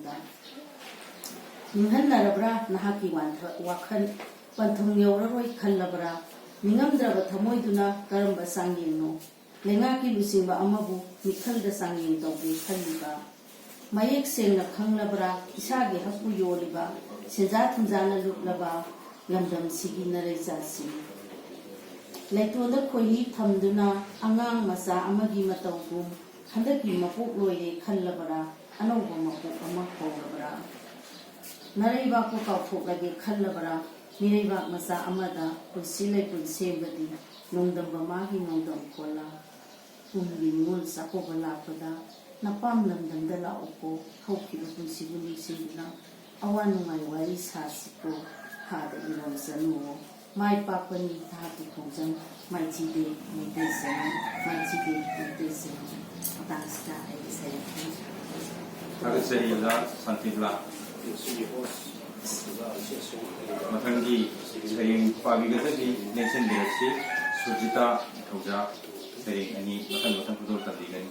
ꯃꯇꯨꯡꯗ ꯅꯤꯡꯍꯟꯅꯔꯕ꯭ꯔꯥ ꯅꯍꯥꯛꯀꯤ ꯋꯥꯈꯜ ꯄꯟꯊꯨꯡ ꯌꯧꯔꯔꯣꯏ ꯈꯜꯂꯕ꯭ꯔꯥ ꯅꯤꯡꯉꯝꯗ꯭ꯔꯕ ꯊꯃꯣꯏꯗꯨꯅ ꯀꯔꯝꯕ ꯆꯥꯡꯌꯦꯡꯅꯣ ꯂꯩꯉꯥꯛꯀꯤ ꯂꯨꯆꯤꯡꯕ ꯑꯃꯕꯨ ꯃꯤꯈꯜꯗ ꯆꯥꯡꯌꯦꯡ ꯇꯧꯒꯦ ꯈꯜꯂꯤꯕ ꯃꯌꯦꯛ ꯁꯦꯡꯅ ꯈꯪꯂꯕ꯭ꯔꯥ ꯏꯁꯥꯒꯤ ꯍꯛꯄꯨ ꯌꯣꯜꯂꯤꯕ ꯁꯦꯟꯖꯥ ꯊꯨꯝꯖꯥꯅ ꯂꯨꯞꯂꯕ ꯂꯝꯗꯝꯁꯤꯒꯤ ꯅꯔꯩꯆꯥꯁꯤꯡ ꯂꯩꯇꯣꯟꯗ ꯈꯣꯏꯍꯤ ꯊꯝꯗꯨꯅ ꯑꯉꯥꯡ ꯃꯆꯥ ꯑꯃꯒꯤ ꯃꯇꯧꯒꯨꯝ ꯍꯟꯗꯛꯀꯤ ꯃꯄꯣꯛ ꯂꯣꯏꯔꯦ ꯈꯜꯂꯕ꯭ꯔꯥ ꯑꯅꯧꯕ ꯃꯄꯣꯛ ꯑꯃ ꯍꯧꯔꯕ꯭ꯔா ꯅꯔꯩꯕꯥꯛꯄꯨ ꯀꯥꯎꯊꯣꯛꯂꯒꯦ ꯈꯜꯂꯕ꯭ꯔꯥ ꯃꯤꯔꯩꯕꯥꯛ ꯃꯆꯥ ꯑꯃꯗ ꯄꯨꯟꯁꯤ ꯂꯩꯄꯨꯟ ꯁꯦꯝꯕꯗꯤ ꯅꯣꯡꯗꯝꯕ ꯃꯥꯒꯤ ꯅꯣꯡꯗꯝ ꯈꯣꯜꯂ ꯄꯨꯡꯒꯤ ꯅꯤꯉꯣꯜ ꯆꯥꯛꯀꯧꯕ ꯂꯥꯛꯄꯗ ꯅꯄꯥꯝ ꯂꯝꯗꯝꯗ ꯂꯥꯛꯎꯀꯣ ꯍꯧꯈꯤꯕ ꯄꯨꯟꯁꯤꯕꯨ ꯅꯤꯡꯁꯤꯡꯗꯨꯅ ꯑꯋꯥ ꯅꯨꯡꯉꯥꯏ ꯋꯥꯔꯤ ꯁꯥꯁꯤꯀꯣ ꯍꯥꯗ ꯏꯔꯣꯝꯆꯅꯨꯋꯣ ꯃꯥꯏ ꯄꯥꯛꯄꯅꯤ ꯅꯍꯥꯛꯀꯤ ꯈꯣꯡꯖꯪ ꯃꯥꯏꯊꯤꯗꯦ ꯃꯩꯇꯩꯆꯅꯨ ꯃꯥꯏꯊꯤꯗꯦ ꯃꯩꯇꯩꯆꯅꯨ ꯃꯇꯥꯡꯁꯤꯗ ꯑꯩ ꯁꯩꯔꯦꯡ ꯊꯥꯒꯠꯆꯔꯤꯕ ꯁꯥꯟꯇꯤꯕꯂꯥ ꯃꯊꯪꯒꯤ ꯁꯩꯔꯦꯡ ꯄꯥꯕꯤꯒꯗꯕꯤ ꯂꯦꯡꯁꯤꯟꯕꯤꯔꯁꯤ ꯁꯨꯔꯖꯤꯇꯥ ꯊꯧꯖꯥ ꯁꯩꯔꯦꯡ ꯑꯅꯤ ꯃꯊꯪ ꯈꯨꯗꯣꯜ ꯇꯝꯕꯤꯒꯅꯤ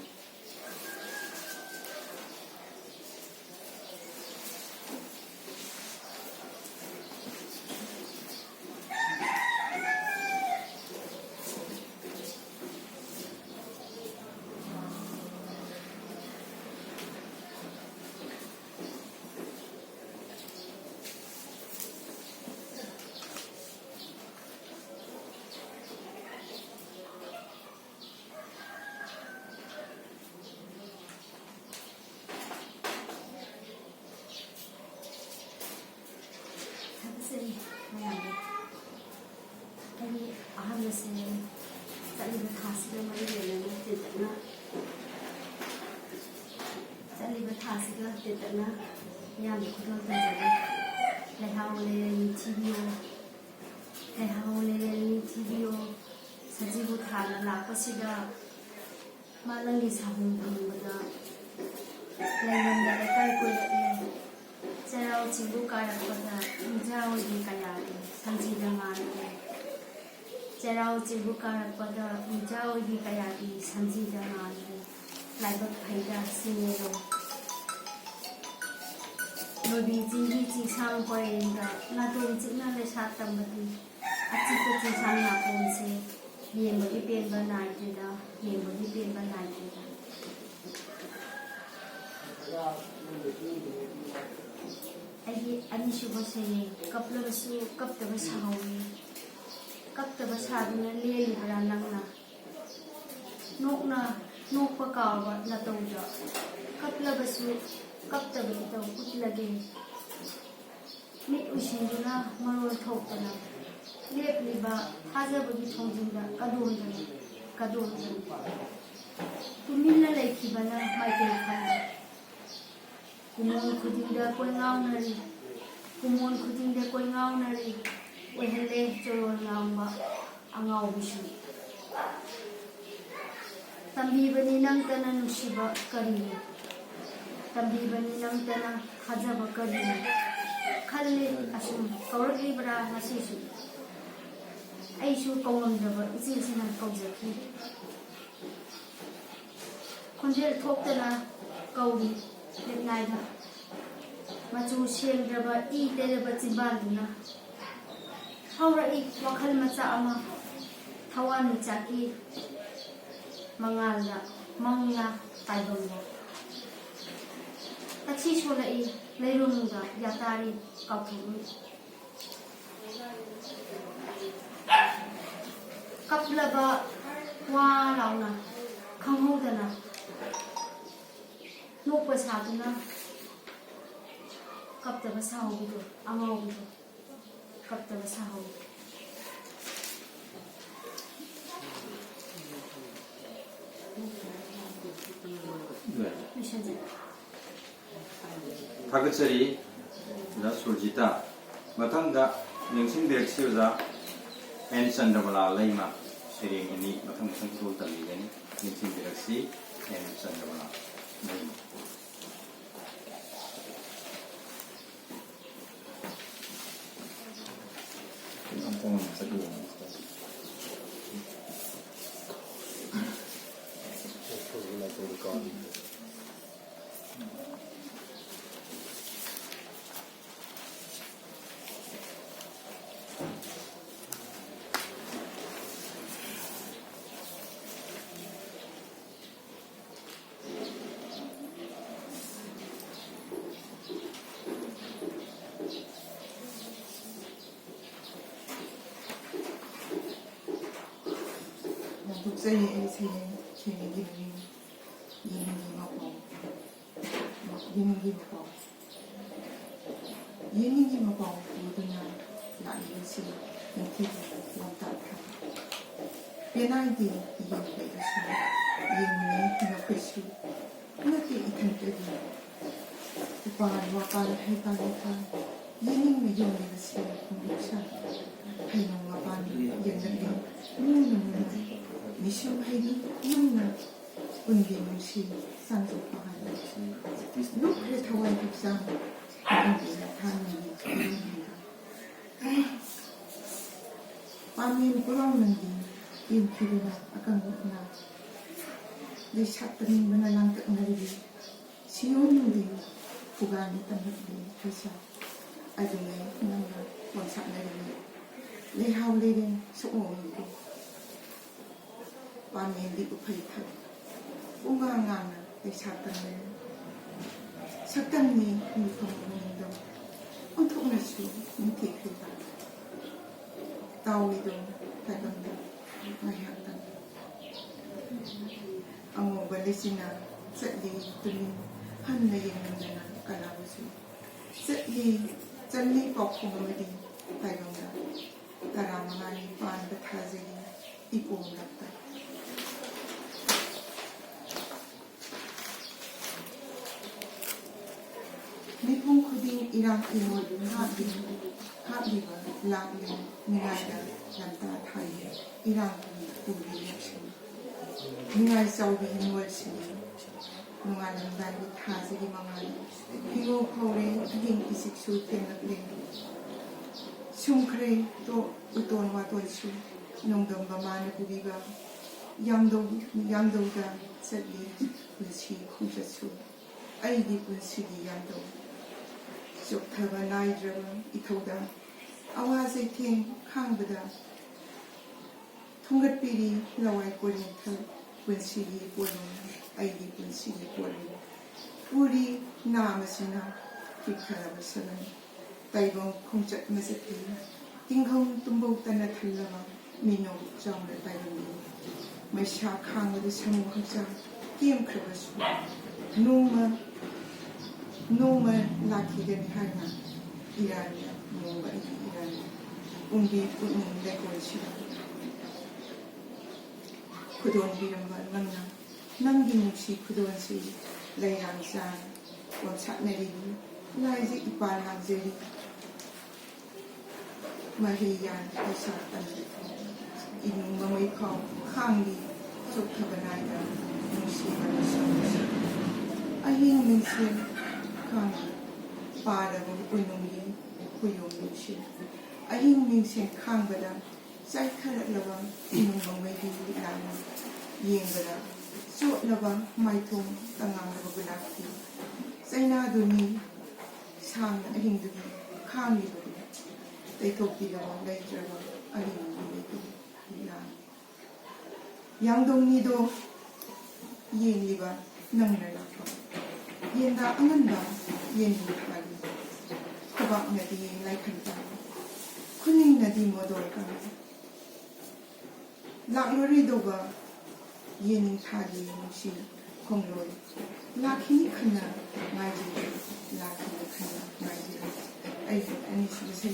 सजीबु थाना लापसिदा मालंगी साहुं भंगदा लैंगंदा लेकाई कोयले चराव चिंबु कारपदा उजाव दी कयादी संजीदा मानदे चराव चिंबु कारपदा उजाव दी कयादी संजीदा मानदे लाइबक फैदा सिनेरो नोबी जिंगी चिंसांग कोयेंगा नादों चिंना ले सातंबदी अचित चिंसांग नापोंसे येंबगी पेंबा नाइटेदा येंबगी पेंबा नाइटेदा अगी अनिशुबा सये कपलबसु कपतबा साहौई कपतबा सादुना लेलिबरा नंगना नोकना नोकपा कावबा नतौजा कपलबसु कपतबा इतौ उतलगे मिट उसिंदुना मरोल थोकतना लेपलिबा थाजबगी थोंजिंदा कदोंदना तुमिन्ना लेखिबना माइकेल खांदा कुमोन खुदिंदा कोई ngaunari ओहले Chorol ngaumba angau bisu tambibani nangtana nusiba kari tambibani nangtana thajaba kari khalle asum kauribra nasisu aishu kawamdraba isilsina kawjaki khonjel thoktana kauri lepnaida machu shendraba I tereba chibanduna haura I wakhal macha ama thawan chaki mangalna mangna taibamna tachi sola I leirunga yatari kauphu kaplaba wa launa khanghodana nokpa saduna kaptaba sahudu amawdu kaptaba sahudu थागतसरी दा सुरजिता मथंदा निंसिंग बेरक्सियोजा N Chandramala लैमा सैरें अनि मथंग खुदोल तम्बिगनि निंसिंग बेरक्सि एन चंद्रमला लैमा Seireng Seireng Yening Mapong Yening Mapong Uduna Laisi Nanti Lantar Penalty Yang Begasu Yening Nakusu Nanti Ikan Tadi Upahan Wapan Haitan Haitan Yening Mayong Begasi Pembusan Hainong Wapan Yang Nanti Nuna Mishu Haini Nuna Ungi Musi Sanzo Pahan Look at how I put some Pamin Puramandi in Kirina Akanguna. They shut the name when I landed on the river. She only Fugani Tamaki, Pisa. I don't know, what's happening. Lay how living so only. Pamin the Upaita. Ungangana, they shut the name. Certainly, you come window. On top of you, you take it back. Tawido, Taganda, my husband. Ang balisina, sadly, to me, Hanlay and Kalawasu. Sadly, pop comedy, Taganda, Taramani, Pan, the Tazili, Ipo, Lapta. Nipong kuding irang imod habiba lagli ningada lanta thai irang kubi yakshin ningai sawi inwal sini nungalam dali thazi di mangali hingo khore hing isik su tenak ling sumkhre to uton wa to su nongdom bamana kubiga yangdo da sadli kulsi khumsasu aidi kulsi di yangdo Jokthaba Nidrava Itoda Awaze King Kangbada Tungat Piri Lawai Korinthal Winsidi Bolon Aidi Winsidi Bolon Uri Namasina Kikaravasalan Taibong Kumchat Masati Tinghong Tumbo Tanathalava Mino Jamra Taibong Masha Kangada Samu Hamsa Kim Kravasu Noma laki dan hanya Irania Noma Irania Umbi Unum Dekorasi Kudon Biramban Mana Nanggi Musi Kudon Si Layang San Wamsak Neri Laizi Ipal Nangzeri Mahiyan Isatan Inung Mamaykaw Kangli Sukhabanaya Musi Manasawasi Ahing Minsin Para unungi kuyong minsin. Ahing minsin kang bada say karat labang inung may hilang yeng bada so labang may tung tangang nababulaki. Say na duni sang ahing duni kang duni. Tay topi labang lay drabang ahing duni hilang. Yang dong nido yeng liba nang nalapang. Yenda anganda yening kali kabak nadi laikanta kuning nadi modol kan laklori doga yening kali musi kongloi lakini khana ngaji lakini khana ngaji ai ani sibese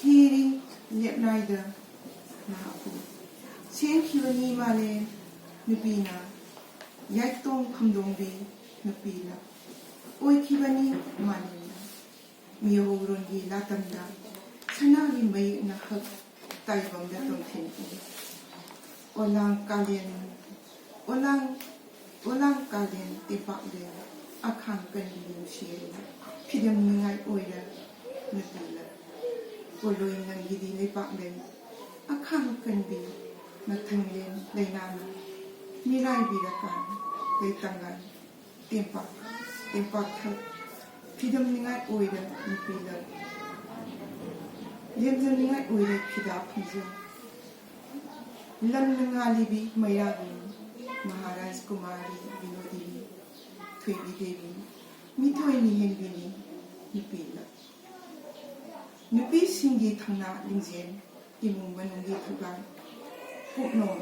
kiri lepnaida na apu sen kiwani male Nupina, Yaktong Kamdongbi, Nupila, Oikibani, Manila, Miorongi Latanda, Sanali May Nahak, Taibang Datong Tempo, Olang Kalien, Olang Kalien, Tipakle, Akang Kandim Shiri, Pidam Ningai Oida, Nupila, Oloy Nangidi Lepakle, Akang Kandi, Natanglin, Lainana. Mirai birakan, leitangan, tempak thak, pidam ningai oida nipila, lemzam ningai oida pida pizza, lam ningalibi mayabi, Maharaj Kumari Vinodini, Twebi Devi, Mitoy ni Henbini, nipila. ꯅꯨꯄꯤꯁꯤꯡꯒꯤ ꯊꯧꯅꯥ ꯂꯤꯡꯖꯦꯜ ꯏꯃꯨꯡ ꯃꯅꯨꯡꯒꯤ ꯊꯧꯗꯥꯡ ꯄꯨꯛꯅꯣꯝ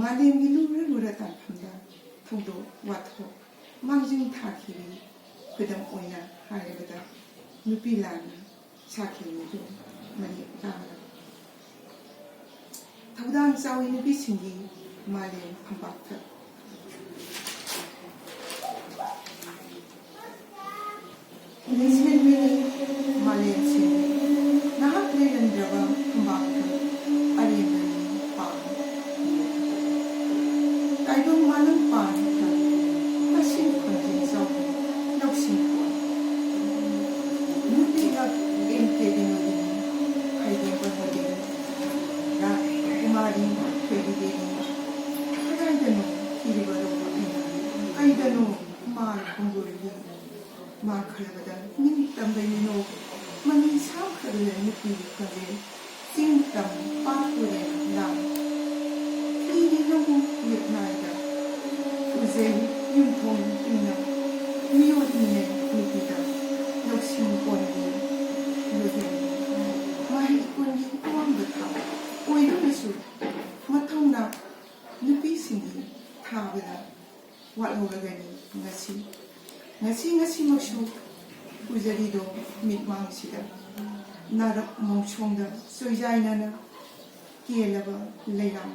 ꯃꯥꯂꯦꯝꯒꯤ ꯂꯨꯔ ꯂꯨꯔ ꯇꯥꯟꯐꯝꯗ ꯊꯧꯗꯣꯛ ꯋꯥꯊꯣꯛ ꯃꯥꯡꯖꯤꯜ ꯊꯥꯈꯤꯕꯤ ꯈꯨꯗꯝ ꯑꯣꯏꯅ ꯍꯥꯏꯔꯕꯗ ꯅꯨꯄꯤ ꯂꯥꯟꯅ ꯁꯥꯈꯤꯕꯗꯨ ꯃꯌꯦꯛ ꯇꯥꯔꯕ ꯊꯧꯗꯥꯡ ꯆꯥꯎꯏ ꯅꯨꯄꯤꯁꯤꯡꯒꯤ ꯃꯥꯂꯦꯝ ꯐꯝꯄꯥꯛꯇ ꯂꯩꯁꯦꯟꯕꯤꯅꯤ ꯃꯥꯂꯦꯝꯁꯤꯡ ꯅꯍꯥꯛ ꯂꯩꯔꯝꯗ꯭ꯔꯕ ꯐꯝꯄꯥꯛꯇ ꯑꯔꯦꯝꯕꯅꯤ ꯄꯥꯡ ꯇꯥꯏꯕꯪ ꯃꯥꯂꯪ ꯄꯥꯟꯗ ꯃꯁꯤꯡ ꯈꯣꯟꯖꯦꯜ ꯆꯥꯎꯕꯤ ꯂꯧꯁꯤꯡ ꯀꯣꯟ ꯅꯨꯄꯤꯒ ꯑꯦꯝ ꯀꯦꯕꯤꯅꯣꯗꯤꯅꯤ ꯈꯥꯏꯗꯦꯝꯕ ꯃꯣꯗꯦꯅꯤ ꯀꯨꯃꯥꯔꯤ ꯊꯣꯏꯕꯤꯗꯦꯅꯤ ꯀꯗꯥꯏꯗꯅꯣ ꯊꯤꯔꯤꯕ ꯔꯧꯕ ꯑꯩꯅ ꯀꯩꯗꯅꯣ ꯃꯥꯜ ꯈꯣꯡꯗꯣꯔꯤꯕꯤ ꯃꯥ ꯈꯔꯕꯗ ꯅꯤꯡꯇꯝꯕꯩ ꯃꯤꯅꯣꯛ ꯃꯃꯤꯡ ꯁꯥꯈ꯭ꯔꯕꯗ ꯅꯨꯄꯤꯒꯤ ꯈꯣꯟꯖꯦꯜ ꯆꯤꯡ ꯇꯝ ꯄꯥꯠ ꯇꯨꯔꯦꯟ ꯂꯥꯟ ꯊꯤꯔꯤ ꯂꯧꯕꯨꯛ ꯂꯦꯛꯅꯥꯏꯗ ꯎꯖꯩ ꯌꯨꯝꯊꯣꯡ ꯏꯪꯅ ꯃꯤꯑꯣꯠ ꯃꯤꯅꯩ ꯅꯨꯄꯤꯗ ꯂꯧꯁꯤꯡ ꯀꯣꯟꯕꯤ ꯂꯣꯏꯍꯦꯟꯕꯤ ꯃꯍꯩ ꯀꯣꯟꯒꯤ ꯑꯋꯥꯡꯕ ꯊꯥꯛ ꯑꯣꯏꯔꯒꯁꯨ ꯃꯊꯧꯅꯥ ꯅꯨꯄꯤꯁꯤꯡꯒꯤ ꯊꯥꯕꯗ ꯋꯥꯠꯍꯧꯔꯒꯅꯤ ꯉꯁꯤꯃꯛꯁꯨ ꯎꯖꯔꯤꯗꯣ ꯃꯤꯠꯃꯥꯡꯁꯤꯗ ꯅꯥꯔꯛ ꯃꯣꯡꯁꯣꯡꯗ ꯆꯣꯏꯖꯥꯏꯅꯅ ꯀꯦꯜꯂꯕ ꯂꯩꯔꯥꯡ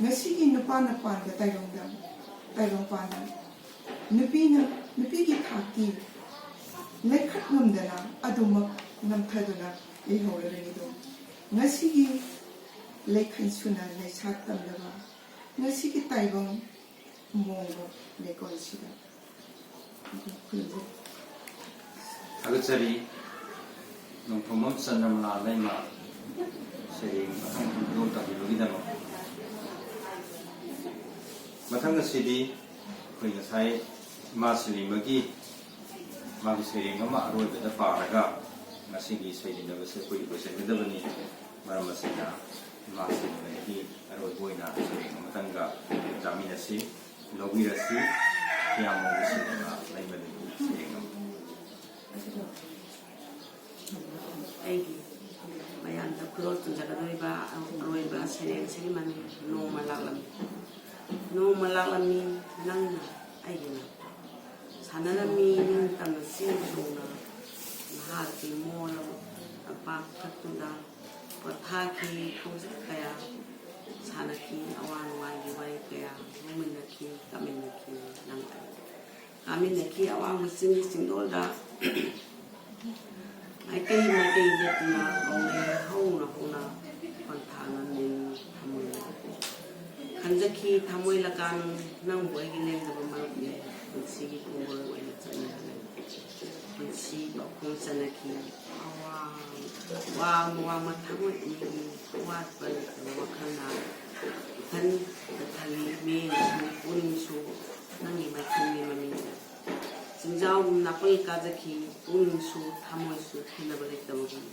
ꯉꯁꯤꯒꯤ ꯅꯨꯄꯥꯅ ꯄꯥꯟꯕ ꯇꯥꯏꯕꯪꯄꯥꯟꯗ ꯅꯨꯄꯤꯒꯤ ꯊꯥꯛꯀꯤ ꯂꯩꯈꯠ ꯉꯝꯗꯅ ꯑꯗꯨꯃꯛ ꯅꯝꯊꯗꯨꯅ ꯂꯩꯍꯧꯔꯒꯅꯤꯗꯣ ꯉꯁꯤꯒꯤ ꯂꯩꯈꯟ ꯁꯨꯅ ꯂꯩꯁꯥ ꯇꯝꯂꯕ ꯉꯁꯤꯒꯤ ꯇꯥꯏꯕꯪ ꯃꯣꯡꯕ ꯂꯩꯀꯣꯜꯁꯤꯗ ꯊꯥꯒꯠꯆꯔꯤ ꯅꯣꯡꯊꯣꯝꯕꯝ ꯆꯟꯗ꯭ꯔꯃꯂꯥ ꯂꯩꯃ ꯁꯩꯔꯦꯡ ꯃꯊꯪ ꯈꯣꯡꯗꯣꯛ ꯇꯥꯕꯤꯕꯒꯤꯗꯃꯛ ꯃꯊꯪ ꯑꯁꯤꯗꯤ ꯑꯩꯈꯣꯏ ꯉꯁꯥꯏ ꯏꯃꯥ ꯁꯤꯂꯤꯃꯒꯤ ꯃꯥꯒꯤ ꯁꯩꯔꯦꯡ ꯑꯃ ꯑꯔꯣꯏꯕꯗ ꯄꯥꯔꯒ ꯉꯁꯤꯒꯤ ꯁꯩꯗꯤꯟꯅꯕꯁꯦ ꯑꯩꯈꯣꯏ ꯂꯣꯏꯁꯤꯟꯒꯗꯕꯅꯤ ꯃꯔꯝ ꯑꯁꯤꯅ ꯏꯃꯥ ꯁꯤꯂꯤꯃꯒꯤ ꯑꯔꯣꯏꯕ ꯑꯣꯏꯅ ꯁꯩꯔꯦꯡ ꯑꯃꯇꯪꯒ ꯆꯥꯃꯤꯟꯅꯁꯤ ꯂꯧꯕꯤꯔꯁꯤ ꯀꯌꯥꯃꯣꯡꯒꯤ ꯁꯤꯂꯤꯃ ꯂꯩꯃꯗꯒꯤ ꯁꯩꯔꯦꯡ ꯑꯃ ꯑꯩꯒꯤ ꯃꯌꯥꯝꯗ ꯈꯨꯗꯣꯜ ꯇꯨꯖꯒꯗꯧꯔꯤꯕ ꯑꯔꯣꯏꯕ ꯁꯩꯔꯦꯡꯁꯤꯒꯤ ꯃꯃꯤꯡ ꯅꯣꯡꯃ ꯂꯥꯛꯂꯝꯃꯤ ꯅꯣꯡꯃ ꯂꯥꯛꯂꯝꯃꯤ ꯅꯪꯅ ꯑꯩꯒꯤ ꯅꯥꯛꯇ ꯁꯥꯟꯅꯔꯝꯃꯤ ꯅꯤꯡꯇꯝꯅ ꯆꯦꯟ ꯆꯣꯡꯅ ꯅꯍꯥꯛꯀꯤ ꯃꯣꯜꯂꯕ ꯂꯝꯄꯥꯛ ꯊꯛꯇꯨꯗ ꯄꯣꯊꯥꯈꯤ ꯈꯣꯡꯆꯠ ꯀꯌꯥ ꯁꯥꯟꯅꯈꯤ ꯑꯋꯥ ꯅꯨꯡꯉꯥꯏꯒꯤ ꯋꯥꯔꯤ ꯀꯌꯥ ꯅꯣꯡꯃꯤꯟꯅꯈꯤ ꯀꯥꯃꯤꯟꯅꯈꯤ ꯅꯪ ꯀꯥꯃꯤꯟꯅꯈꯤ ꯑꯋꯥꯡꯕ ꯆꯤꯡꯒꯤ ꯆꯤꯡꯗꯣꯜꯗ ꯃꯥꯏꯀꯩ ꯂꯦꯞꯇꯨꯅ ꯀꯧꯅꯩ ꯍꯧꯅ ꯍꯧꯅ ꯈꯣꯟꯊꯥꯡꯅ ꯊꯃꯣꯏ ꯈꯟꯖꯈꯤ ꯊꯃꯣꯏ ꯂꯀꯥꯟ ꯅꯪꯕꯨ ꯑꯩꯒꯤ ꯂꯦꯡꯗꯕ ꯃꯔꯨꯞꯅꯤ ꯄꯨꯟꯁꯤꯒꯤ ꯈꯣꯡꯕꯣꯜ ꯑꯣꯏꯅ ꯆꯠꯅꯍꯜꯂꯦ ꯄꯨꯟꯁꯤ ꯄꯥꯎꯈꯣꯡ ꯆꯠꯅꯈꯤ ꯋꯥꯡꯃ ꯊꯃꯣꯏ ꯑꯅꯤꯒꯤ ꯑꯋꯥꯠꯄ ꯂꯩꯇꯕ ꯋꯥꯈꯜꯅ ꯏꯊꯟꯇ ꯊꯜꯂꯤ ꯃꯤꯠꯌꯦꯡꯁꯨ ꯄꯨꯛꯅꯤꯡꯁꯨ ꯅꯪꯒꯤ ꯃꯥꯏꯊꯣꯡꯒꯤ ꯃꯃꯤꯡꯗ ꯆꯤꯡꯖꯥꯎꯒꯨꯝ ꯅꯥꯄꯜ ꯀꯥꯖꯈꯤ ꯄꯨꯛꯅꯤꯡꯁꯨ ꯊꯃꯣꯏꯁꯨ ꯈꯦꯟꯅꯕ ꯂꯩꯇꯕꯒꯨꯝ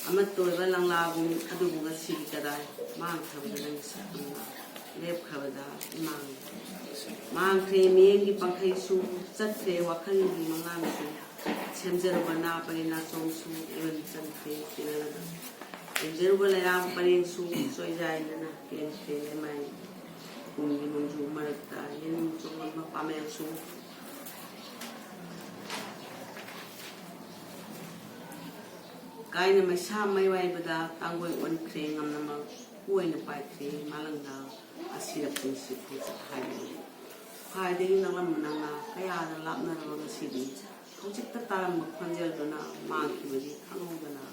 ꯑꯃꯠꯇ ꯑꯣꯏꯕ ꯂꯪꯂꯥꯒꯨꯝ ꯑꯗꯨꯕꯨ ꯉꯁꯤꯒꯤ ꯀꯗꯥꯏ ꯃꯥꯡꯈ꯭ꯔꯕꯗ ꯅꯪꯒꯤ ꯁꯛꯇꯝꯅ ꯂꯦꯞꯈ꯭ꯔꯕꯗ ꯃꯥꯡꯈ꯭ꯔꯦ ꯃꯤꯠꯌꯦꯡꯒꯤ ꯄꯥꯡꯈꯩꯁꯨ ꯆꯠꯈ꯭ꯔꯦ ꯋꯥꯈꯜꯒꯤ ꯃꯉꯥꯡꯁꯨ ꯁꯦꯝꯖꯔꯨꯕ ꯅꯥꯄꯒꯤ ꯅꯥꯆꯣꯡꯁꯨ ꯏꯔꯣꯟ ꯆꯟꯈ꯭ꯔꯦ ꯀꯤꯔꯒ ꯌꯦꯡꯖꯔꯨꯕ ꯂꯩꯔꯥꯡ ꯄꯔꯦꯡꯁꯨ ꯆꯣꯏꯖꯥꯏꯗꯅ ꯀꯦꯟꯈ꯭ꯔꯦ ꯂꯩꯃꯥꯏ ꯀꯨꯝꯒꯤ ꯅꯣꯡꯖꯨ ꯃꯔꯛꯇ ꯌꯦꯟ ꯆꯣꯡꯂꯝꯕ ꯄꯥꯃꯦꯜꯁꯨ ꯀꯥꯏꯅ ꯃꯩꯁꯥ ꯃꯩꯋꯥꯏꯕꯗ ꯇꯥꯡꯒꯣꯏ ꯑꯣꯟꯈ꯭ꯔꯦ ꯉꯝꯅꯃꯛ ꯑꯣꯏꯅ ꯄꯥꯏꯈ꯭ꯔꯦ ꯃꯥꯂꯪꯗ ꯑꯁꯤꯗ ꯄꯨꯟꯁꯤ ꯈꯣꯡꯆꯠ ꯍꯥꯏꯕꯅꯤ ꯈ꯭ꯋꯥꯏꯗꯒꯤ ꯅꯛꯂꯝꯕ ꯅꯪꯅ ꯀꯌꯥꯗ ꯂꯥꯞꯅꯔꯕ ꯉꯁꯤꯗꯤ ꯍꯧꯖꯤꯛꯇ ꯇꯥꯔꯝꯕ ꯈꯣꯟꯖꯦꯜꯗꯨꯅ ꯃꯥꯡꯈꯤꯕꯗꯤ ꯈꯪꯍꯧꯗꯅ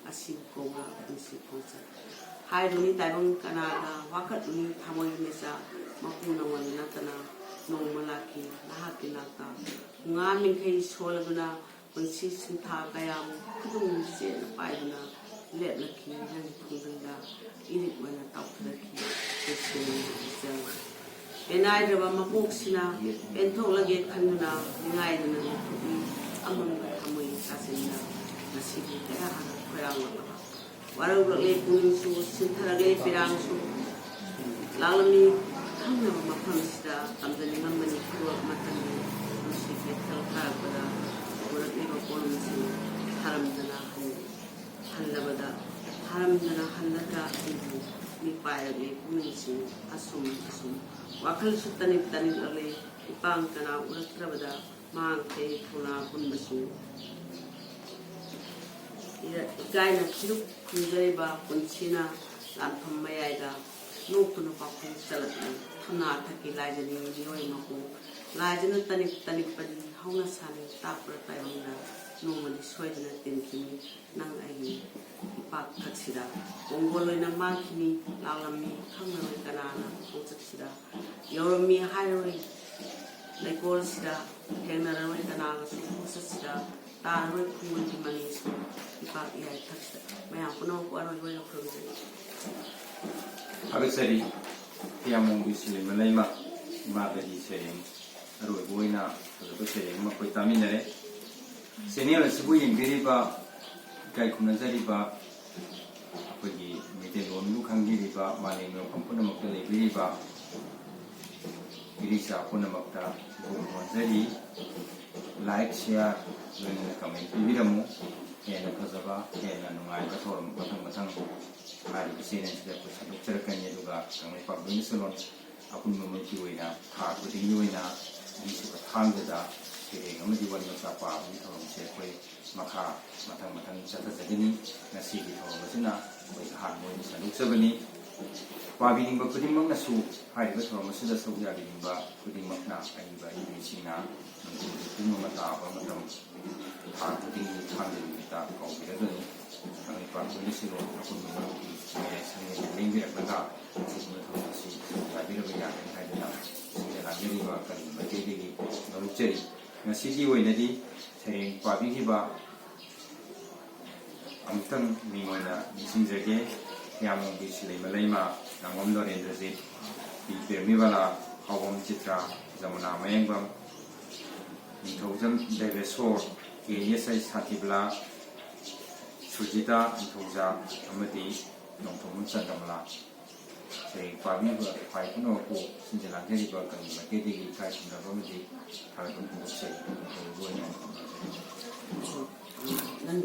ꯑꯁꯤꯕꯨ ꯀꯧꯕ ꯄꯨꯟꯁꯤ ꯈꯣꯡꯆꯠ ꯍꯥꯏꯔꯨꯅꯤ ꯇꯥꯏꯕꯪ ꯀꯅꯥꯗ ꯋꯥꯀꯠꯂꯨꯅꯤ ꯊꯃꯣꯏꯒꯤ ꯃꯩꯆꯥ ꯃꯄꯨ ꯅꯉꯣꯟꯗ ꯅꯠꯇꯅ ꯅꯣꯡꯃ ꯂꯥꯛꯈꯤ ꯅꯍꯥꯛꯀꯤ ꯅꯥꯛꯇ ꯉꯥ ꯃꯤꯡꯈꯩ ꯁꯣꯜꯂꯗꯨꯅ ꯄꯨꯟꯁꯤ ꯁꯤꯟꯊꯥ ꯀꯌꯥꯕꯨ ꯈꯨꯗꯨꯝ ꯆꯦꯠꯅ ꯄꯥꯏꯗꯨꯅ ꯂꯦꯞꯂꯛꯈꯤ ꯅꯪꯒꯤ ꯈꯣꯡꯖꯪꯗ ꯏꯔꯤꯛ ꯑꯣꯏꯅ ꯇꯥꯎꯊꯔꯛꯈꯤ ꯄꯦꯅꯥꯏꯗ꯭ꯔꯕ ꯃꯀꯣꯛꯁꯤꯅ ꯄꯦꯟꯊꯣꯛꯂꯒꯦ ꯈꯟꯗꯨꯅ ꯅꯤꯡꯉꯥꯏꯗꯨꯅ ꯂꯦꯞꯊꯣꯛꯏ ꯑꯃꯝꯕ ꯊꯃꯣꯏꯒꯤ ꯀꯥꯆꯤꯟꯗ ꯉꯁꯤꯗꯤ ꯀꯌꯥ ꯍꯥꯟꯅ ꯈꯣꯏꯔꯥꯡꯂꯛꯂꯕ ꯋꯥꯔꯧꯔꯛꯂꯦ ꯄꯨꯛꯅꯤꯡꯁꯨ ꯁꯤꯟꯊꯔꯛꯂꯦ ꯄꯤꯔꯥꯡꯁꯨ ꯂꯥꯛꯂꯝꯃꯤ ꯈꯪꯅꯕ ꯃꯐꯝꯁꯤꯗ ꯇꯝꯖꯅꯤꯡꯉꯝꯕꯅꯤ ꯈꯨꯗꯣꯜ ꯑꯃꯇꯪꯒꯤ ꯅꯨꯡꯁꯤꯠ ꯃꯦꯊꯦꯜ ꯊꯥꯔꯛꯄꯗ ꯎꯔꯛꯂꯤꯕ ꯄꯣꯠꯂꯝꯁꯤꯡ ꯊꯥꯔꯝꯗꯅ ꯍꯜꯂꯕꯗ ꯊꯥꯔꯝꯗꯅ ꯍꯜꯂꯒ ꯑꯩꯕꯨ ꯃꯤꯄꯥꯏꯔꯛꯂꯤ ꯄꯨꯛꯅꯤꯡꯁꯤꯡ ꯑꯁꯨꯝ ꯋꯥꯈꯜꯁꯨ ꯇꯅꯤꯛ ꯇꯅꯤꯛꯂꯛꯂꯤ ꯏꯄꯥꯡ ꯇꯅ ꯎꯔꯛꯇ꯭ꯔꯕꯗ ꯃꯥꯡꯈ꯭ꯔꯦ ꯊꯧꯅꯥ ꯄꯨꯟꯕꯁꯤꯡ ꯏꯀꯥꯏꯅ ꯈꯤꯔꯨꯞ ꯈꯨꯝꯖꯔꯤꯕ ꯄꯨꯟꯁꯤꯅ ꯂꯥꯟꯐꯝ ꯃꯌꯥꯏꯗ ꯅꯣꯛꯇꯨꯅ ꯄꯥꯎꯈꯨꯝ ꯆꯠꯂꯛꯂꯤ ꯊꯝꯅꯥ ꯊꯛꯀꯤ ꯂꯥꯏꯖꯅꯤ ꯃꯤꯑꯣꯏ ꯃꯄꯨ ꯂꯥꯏꯖꯅ ꯇꯅꯤꯛꯄꯗꯤ ꯍꯧꯅ ꯁꯥꯅꯤ ꯇꯥꯛꯄ꯭ꯔ ꯇꯥꯏꯕꯪꯗ ꯅꯣꯡꯃꯗꯤ ꯁꯣꯏꯗꯅ ꯇꯤꯟꯈꯤꯅꯤ ꯅꯪ ꯑꯩꯒꯤ ꯏꯄꯥꯛꯊꯛꯁꯤꯗ ꯀꯣꯡꯒꯣꯜ ꯑꯣꯏꯅ ꯃꯥꯡꯈꯤꯅꯤ ꯂꯥꯛꯂꯝꯃꯤ ꯈꯪꯂꯔꯣꯏ ꯀꯅꯥꯅ ꯈꯣꯡꯆꯠꯁꯤꯗ ꯌꯧꯔꯝꯃꯤ ꯍꯥꯏꯔꯔꯣꯏ ꯂꯩꯀꯣꯜꯁꯤꯗ ꯊꯦꯡꯅꯔꯔꯣꯏ ꯀꯅꯥꯒꯁꯨ ꯈꯣꯡꯆꯠꯁꯤꯗ ꯇꯥꯔꯔꯣꯏ ꯈꯨꯡꯒꯪꯒꯤ ꯃꯅꯤꯁꯨ ꯏꯄꯥꯛ ꯏꯌꯥꯏꯊꯛꯁꯤꯗ ꯃꯌꯥꯝ ꯄꯨꯝꯅꯃꯛꯄꯨ ꯑꯔꯣꯏꯕ ꯑꯣꯏꯅ ꯈꯨꯔꯨꯝꯖꯔꯤ ꯊꯥꯒꯠꯆꯔꯤ ꯐꯤꯌꯥꯃꯣꯡꯒꯤ ꯁꯤꯂꯦꯝꯕ ꯂꯩꯃ ꯏꯃꯥꯗꯒꯤ ꯁꯩꯔꯦꯡ ꯑꯔꯣꯏꯕ ꯑꯣꯏꯅ ꯐꯖꯕ ꯁꯩꯔꯦꯡ ꯑꯃ ꯑꯩꯈꯣꯏ ꯇꯥꯃꯤꯟꯅꯔꯦ ꯆꯦꯅꯦꯜ ꯑꯁꯤꯕꯨ ꯌꯦꯡꯕꯤꯔꯤꯕ ꯏꯀꯥꯏ ꯈꯨꯝꯅꯖꯔꯤꯕ ꯑꯩꯈꯣꯏꯒꯤ ꯃꯩꯇꯩꯂꯣꯟꯕꯨ ꯈꯪꯕꯤꯔꯤꯕ ꯃꯥꯂꯦꯝꯒꯤ ꯃꯐꯝ ꯄꯨꯝꯅꯃꯛꯇ ꯂꯩꯕꯤꯔꯤꯕ ꯏꯔꯤꯆꯥ ꯄꯨꯝꯅꯃꯛꯇ ꯍꯣꯟꯖꯔꯤ ꯂꯥꯏꯛ ꯁꯤꯌꯥꯔ ꯂꯣꯏꯅꯅ ꯀꯃꯦꯟ ꯄꯤꯕꯤꯔꯝꯃꯨ ꯍꯦꯟꯅ ꯐꯖꯕ ꯍꯦꯟꯅ ꯅꯨꯡꯉꯥꯏꯕ ꯊꯧꯔꯝ ꯃꯊꯪ ꯍꯥꯏꯔꯤꯕ ꯆꯦꯅꯦꯜꯁꯤꯗ ꯑꯩꯈꯣꯏ ꯁꯟꯗꯣꯛꯆꯔꯛꯀꯅꯤ ꯑꯗꯨꯒ ꯀꯪꯂꯩꯄꯥꯛ ꯂꯣꯏꯅꯁꯤꯜꯂꯣꯟ ꯑꯄꯨꯟꯕꯃꯛꯀꯤ ꯑꯣꯏꯅ ꯊꯥ ꯈꯨꯗꯤꯡꯒꯤ ꯑꯣꯏꯅ ꯑꯅꯤꯁꯨꯕ ꯊꯥꯡꯖꯗ ꯁꯩꯔꯦꯡ ꯑꯃꯗꯤ ꯋꯥꯔꯤ ꯃꯆꯥ ꯄꯥꯕꯒꯤ ꯊꯧꯔꯝꯁꯦ ꯑꯩꯈꯣꯏ ꯃꯈꯥ ꯃꯊꯪ ꯆꯠꯊꯖꯒꯅꯤ ꯉꯁꯤꯒꯤ ꯊꯧꯔꯝ ꯑꯁꯤꯅ ꯑꯩꯈꯣꯏ ꯑꯍꯥꯟꯕ ꯑꯣꯏꯅ ꯁꯟꯗꯣꯛꯆꯕꯅꯤ ꯄꯥꯕꯤꯅꯤꯡꯕ ꯈꯨꯗꯤꯡꯃꯛꯅꯁꯨ ꯍꯥꯏꯔꯤꯕ ꯊꯧꯔꯝ ꯑꯁꯤꯗ ꯁꯔꯨꯛ ꯌꯥꯕꯤꯅꯤꯡꯕ ꯈꯨꯗꯤꯡꯃꯛꯅ ꯑꯏꯕ ꯑꯏꯕꯤꯁꯤꯡꯅ ꯅꯨꯡꯊꯤꯜꯒꯤ ꯄꯨꯡ ꯑꯃ ꯇꯥꯕ ꯃꯇꯝ ꯊꯥ ꯈꯨꯗꯤꯡꯒꯤ ꯊꯥꯡꯖ ꯅꯨꯃꯤꯠꯇ ꯀꯧꯕꯤꯔꯒꯅꯤ ꯀꯪꯂꯩꯄꯥꯛ ꯂꯣꯏꯅꯁꯤꯜꯂꯣꯟ ꯑꯄꯨꯟꯕ ꯃꯔꯨꯞꯀꯤ ꯃꯌꯥꯏ ꯁꯪꯒꯩꯗ ꯂꯦꯡꯕꯤꯔꯛꯂꯒ ꯑꯁꯤꯒꯨꯝꯕ ꯊꯧꯔꯝ ꯑꯁꯤ ꯁꯔꯨꯛ ꯌꯥꯕꯤꯔꯕ ꯌꯥꯒꯅꯤ ꯍꯥꯏꯗꯨꯅ ꯁꯤꯗ ꯂꯥꯡꯖꯔꯤꯕ ꯀꯔꯤ ꯃꯥꯏꯀꯩꯗꯒꯤ ꯂꯧꯔꯨꯛꯆꯔꯤ ꯉꯁꯤꯒꯤ ꯑꯣꯏꯅꯗꯤ ꯁꯩꯔꯦꯡ ꯄꯥꯕꯤꯈꯤꯕ ꯑꯃꯨꯛꯇꯪ ꯃꯤꯡ ꯑꯣꯏꯅ ꯅꯤꯡꯁꯤꯡꯖꯒꯦ ꯐꯤꯌꯥꯃꯣꯡꯒꯤ ꯁꯤꯂꯩꯃ ꯂꯩꯃ ꯅꯥꯡꯒꯣꯝ ꯅꯣꯔꯦꯟꯗ꯭ꯔꯖꯤꯠ ꯄꯤ ꯄꯦꯔꯃꯤꯕꯂꯥ ꯍꯥꯎꯕꯝ ꯆꯤꯇ꯭ꯔꯥ ꯖꯃꯨꯅꯥ ꯃꯌꯦꯡꯕꯝ ꯅꯤꯡꯊꯧꯖꯝ ꯗꯦꯕꯦꯁꯣꯔ ꯀꯦ.ꯑꯦꯁ.ꯑꯩ ꯁꯥꯊꯤꯕꯂꯥ ꯁꯨꯖꯤꯇꯥ ꯅꯤꯡꯊꯧꯖꯥ ꯑꯃꯗꯤ ꯅꯣꯡꯊꯣꯝꯕꯝ ꯆꯟꯗ꯭ꯔꯃꯂꯥ ꯁꯩꯔꯦꯡ ꯄꯥꯕꯤꯕ ꯈ꯭ꯋꯥꯏ ꯄꯨꯝꯅꯃꯛꯄꯨ ꯁꯤꯡꯖ ꯂꯥꯡꯖꯔꯤꯕ ꯀꯔꯤ ꯃꯥꯏꯀꯩꯗꯒꯤ ꯏꯀꯥꯏ ꯈꯨꯝꯅꯕ ꯑꯃꯗꯤ ꯊꯥꯒꯠꯄ ꯐꯣꯡꯗꯣꯛꯆꯔꯤ ꯑꯣꯏꯅ ꯅꯪ